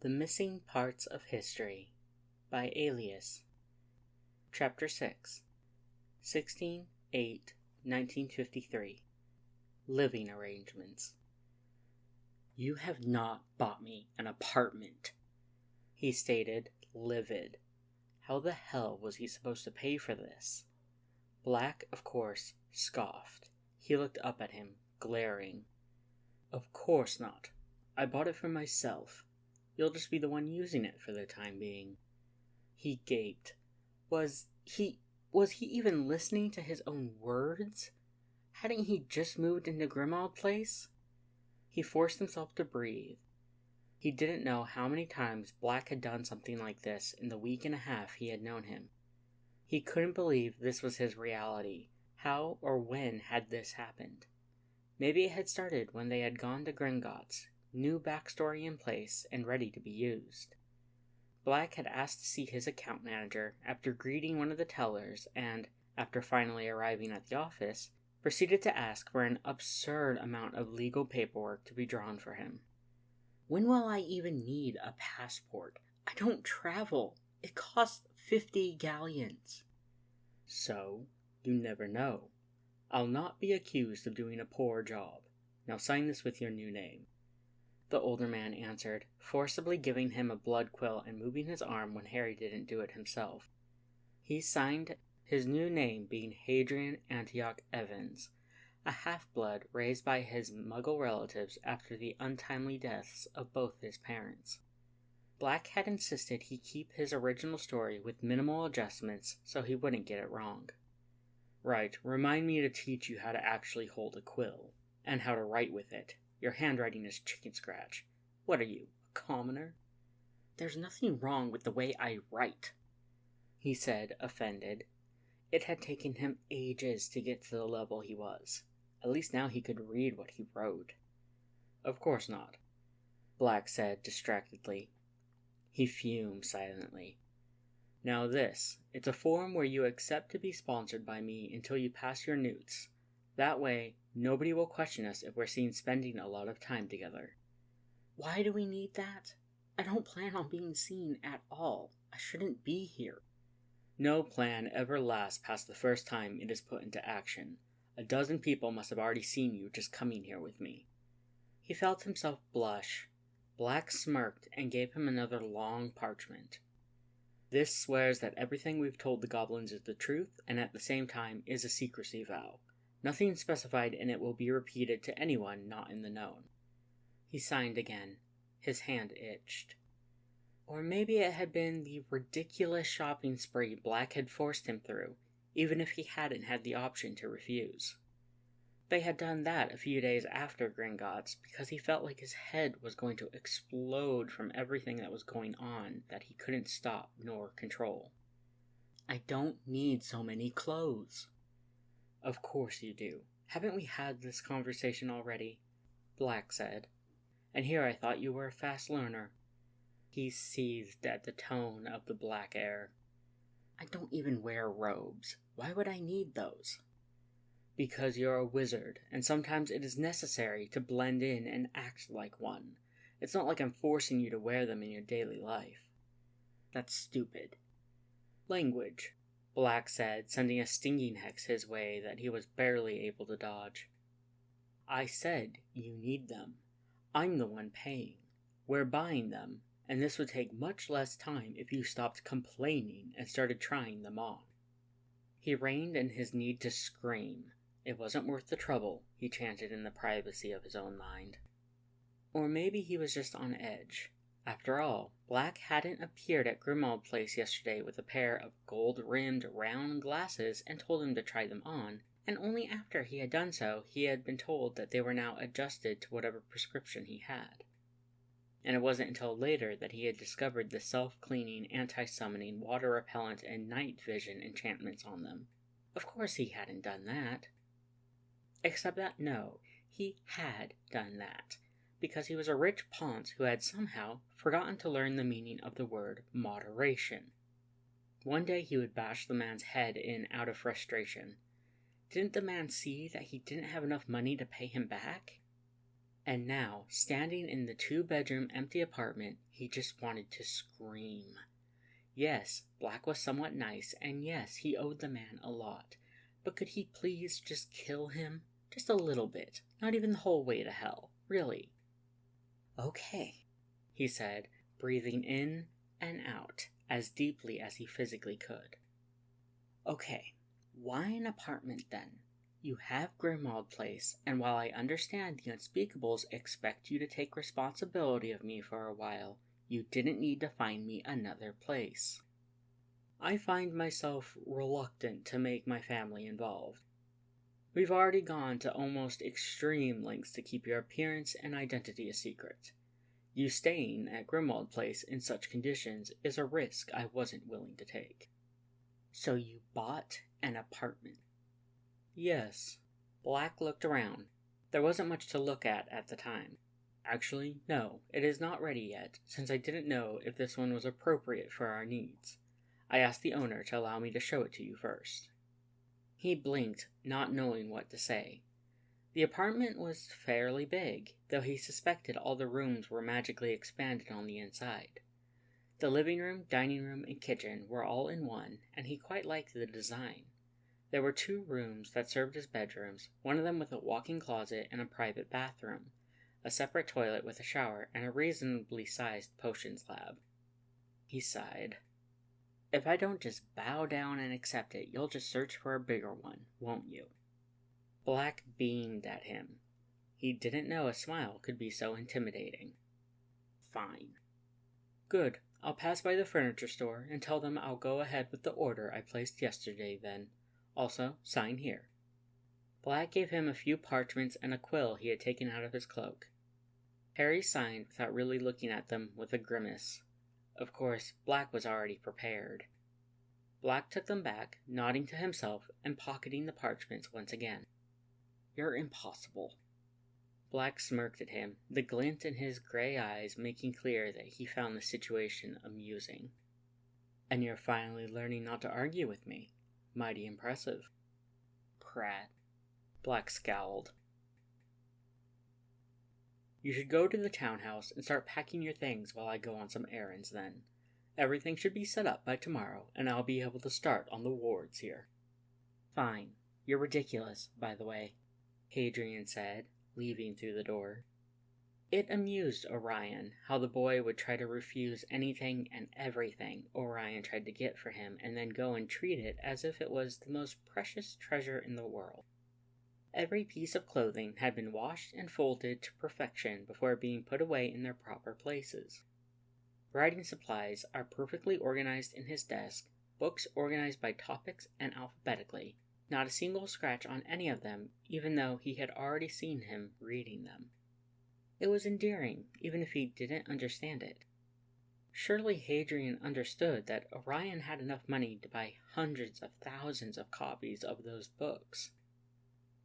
The Missing Parts of History by Aelius. Chapter 6 16/8/1953 Living Arrangements. "You have not bought me an apartment," he stated, livid. How the hell was he supposed to pay for this? Black, of course, scoffed. He looked up at him, glaring. "Of course not. I bought it for myself. You'll just be the one using it for the time being." He gaped. Was he even listening to his own words? Hadn't he just moved into Grimmauld Place? He forced himself to breathe. He didn't know how many times Black had done something like this in the week and a half he had known him. He couldn't believe this was his reality. How or when had this happened? Maybe it had started when they had gone to Gringotts, new backstory in place and ready to be used. Black had asked to see his account manager after greeting one of the tellers and, after finally arriving at the office, proceeded to ask for an absurd amount of legal paperwork to be drawn for him. "When will I even need a passport? I don't travel. It costs 50 galleons. "So, you never know. I'll not be accused of doing a poor job. Now sign this with your new name," the older man answered, forcibly giving him a blood quill and moving his arm when Harry didn't do it himself. He signed, his new name being Hadrian Antioch Evans, a half-blood raised by his Muggle relatives after the untimely deaths of both his parents. Black had insisted he keep his original story with minimal adjustments so he wouldn't get it wrong. "Right, remind me to teach you how to actually hold a quill, and how to write with it. Your handwriting is chicken scratch. What are you, a commoner?" "There's nothing wrong with the way I write," he said, offended. It had taken him ages to get to the level he was. At least now he could read what he wrote. "Of course not," Black said distractedly. He fumed silently. "Now it's a form where you accept to be sponsored by me until you pass your newts. That way, nobody will question us if we're seen spending a lot of time together." "Why do we need that? I don't plan on being seen at all. I shouldn't be here." "No plan ever lasts past the first time it is put into action. A dozen people must have already seen you just coming here with me." He felt himself blush. Black smirked and gave him another long parchment. "This swears that everything we've told the goblins is the truth, and at the same time is a secrecy vow. Nothing specified in it will be repeated to anyone not in the know." He signed again. His hand itched. Or maybe it had been the ridiculous shopping spree Black had forced him through, even if he hadn't had the option to refuse. They had done that a few days after Gringotts because he felt like his head was going to explode from everything that was going on that he couldn't stop nor control. "I don't need so many clothes." "Of course you do. Haven't we had this conversation already?" Black said. "And here I thought you were a fast learner." He seethed at the tone of the Black air. "I don't even wear robes. Why would I need those?" "Because you're a wizard, and sometimes it is necessary to blend in and act like one. It's not like I'm forcing you to wear them in your daily life." "That's stupid." "Language," Black said, sending a stinging hex his way that he was barely able to dodge. "I said you need them. I'm the one paying. We're buying them, and this would take much less time if you stopped complaining and started trying them on." He reined in his need to scream. It wasn't worth the trouble, he chanted in the privacy of his own mind. Or maybe he was just on edge. After all, Black hadn't appeared at Grimmauld Place yesterday with a pair of gold-rimmed round glasses and told him to try them on, and only after he had done so he had been told that they were now adjusted to whatever prescription he had. And it wasn't until later that he had discovered the self-cleaning, anti-summoning, water-repellent, and night vision enchantments on them. Of course he hadn't done that. Except that no, he had done that, because he was a rich Ponce who had somehow forgotten to learn the meaning of the word moderation. One day he would bash the man's head in out of frustration. Didn't the man see that he didn't have enough money to pay him back? And now, standing in the 2-bedroom empty apartment, he just wanted to scream. Yes, Black was somewhat nice, and yes, he owed the man a lot. But could he please just kill him? Just a little bit. Not even the whole way to hell. Really. Okay, he said, breathing in and out as deeply as he physically could. Okay, why an apartment then? You have Grimmauld Place, and while I understand the unspeakables expect you to take responsibility of me for a while, you didn't need to find me another place. I find myself reluctant to make my family involved. We've already gone to almost extreme lengths to keep your appearance and identity a secret. You staying at Grimmauld Place in such conditions is a risk I wasn't willing to take. So you bought an apartment? Yes. Black looked around. There wasn't much to look at the time. Actually, no, it is not ready yet, since I didn't know if this one was appropriate for our needs. I asked the owner to allow me to show it to you first. He blinked, not knowing what to say. The apartment was fairly big, though he suspected all the rooms were magically expanded on the inside. The living room, dining room, and kitchen were all in one, and he quite liked the design. There were 2 rooms that served as bedrooms, one of them with a walk-in closet and a private bathroom, a separate toilet with a shower, and a reasonably sized potions lab. He sighed. If I don't just bow down and accept it, you'll just search for a bigger one, won't you? Black beamed at him. He didn't know a smile could be so intimidating. Fine. Good. I'll pass by the furniture store and tell them I'll go ahead with the order I placed yesterday then. Also, sign here. Black gave him a few parchments and a quill he had taken out of his cloak. Harry signed without really looking at them with a grimace. Of course, Black was already prepared. Black took them back, nodding to himself and pocketing the parchments once again. You're impossible. Black smirked at him, the glint in his gray eyes making clear that he found the situation amusing. And you're finally learning not to argue with me. Mighty impressive. Prat. Black scowled. You should go to the townhouse and start packing your things while I go on some errands then. Everything should be set up by tomorrow, and I'll be able to start on the wards here. Fine. You're ridiculous, by the way, Hadrian said, leaving through the door. It amused Orion how the boy would try to refuse anything and everything Orion tried to get for him and then go and treat it as if it was the most precious treasure in the world. Every piece of clothing had been washed and folded to perfection before being put away in their proper places. Writing supplies are perfectly organized in his desk, books organized by topics and alphabetically, not a single scratch on any of them, even though he had already seen him reading them. It was endearing, even if he didn't understand it. Surely Hadrian understood that Orion had enough money to buy hundreds of thousands of copies of those books.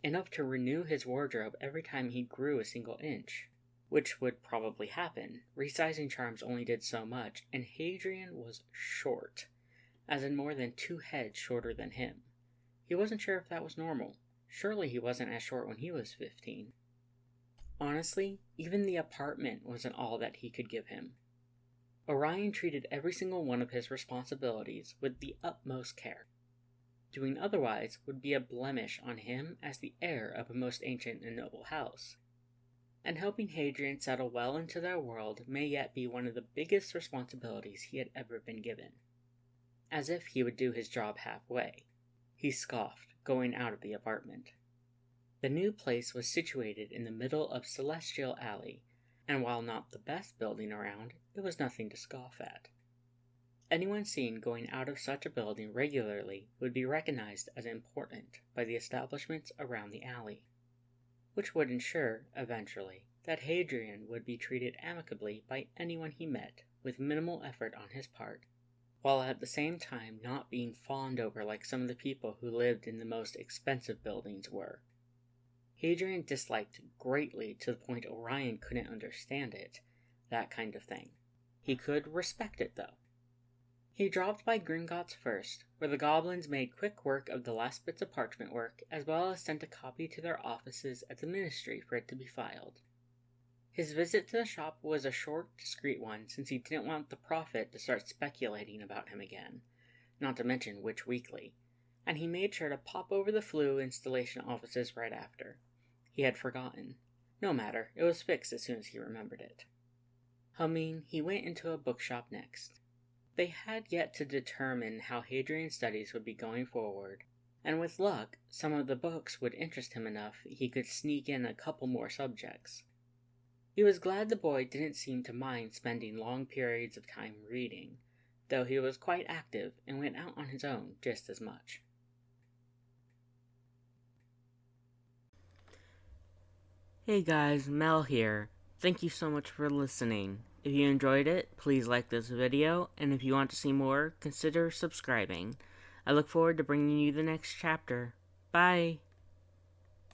Enough to renew his wardrobe every time he grew a single inch, which would probably happen. Resizing charms only did so much, and Hadrian was short, as in more than 2 heads shorter than him. He wasn't sure if that was normal. Surely he wasn't as short when he was 15. Honestly, even the apartment wasn't all that he could give him. Orion treated every single one of his responsibilities with the utmost care. Doing otherwise would be a blemish on him as the heir of a most ancient and noble house. And helping Hadrian settle well into their world may yet be one of the biggest responsibilities he had ever been given. As if he would do his job halfway. He scoffed, going out of the apartment. The new place was situated in the middle of Celestial Alley, and while not the best building around, it was nothing to scoff at. Anyone seen going out of such a building regularly would be recognized as important by the establishments around the alley, which would ensure, eventually, that Hadrian would be treated amicably by anyone he met with minimal effort on his part, while at the same time not being fawned over like some of the people who lived in the most expensive buildings were. Hadrian disliked greatly to the point Orion couldn't understand it, that kind of thing. He could respect it, though. He dropped by Gringotts first, where the goblins made quick work of the last bits of parchment work, as well as sent a copy to their offices at the ministry for it to be filed. His visit to the shop was a short, discreet one, since he didn't want the prophet to start speculating about him again, not to mention which weekly, and he made sure to pop over the flu installation offices right after. He had forgotten. No matter, it was fixed as soon as he remembered it. Humming, he went into a bookshop next. They had yet to determine how Hadrian's studies would be going forward, and with luck, some of the books would interest him enough that he could sneak in a couple more subjects. He was glad the boy didn't seem to mind spending long periods of time reading, though he was quite active and went out on his own just as much. Hey guys, Mel here. Thank you so much for listening. If you enjoyed it, please like this video, and if you want to see more, consider subscribing. I look forward to bringing you the next chapter. Bye!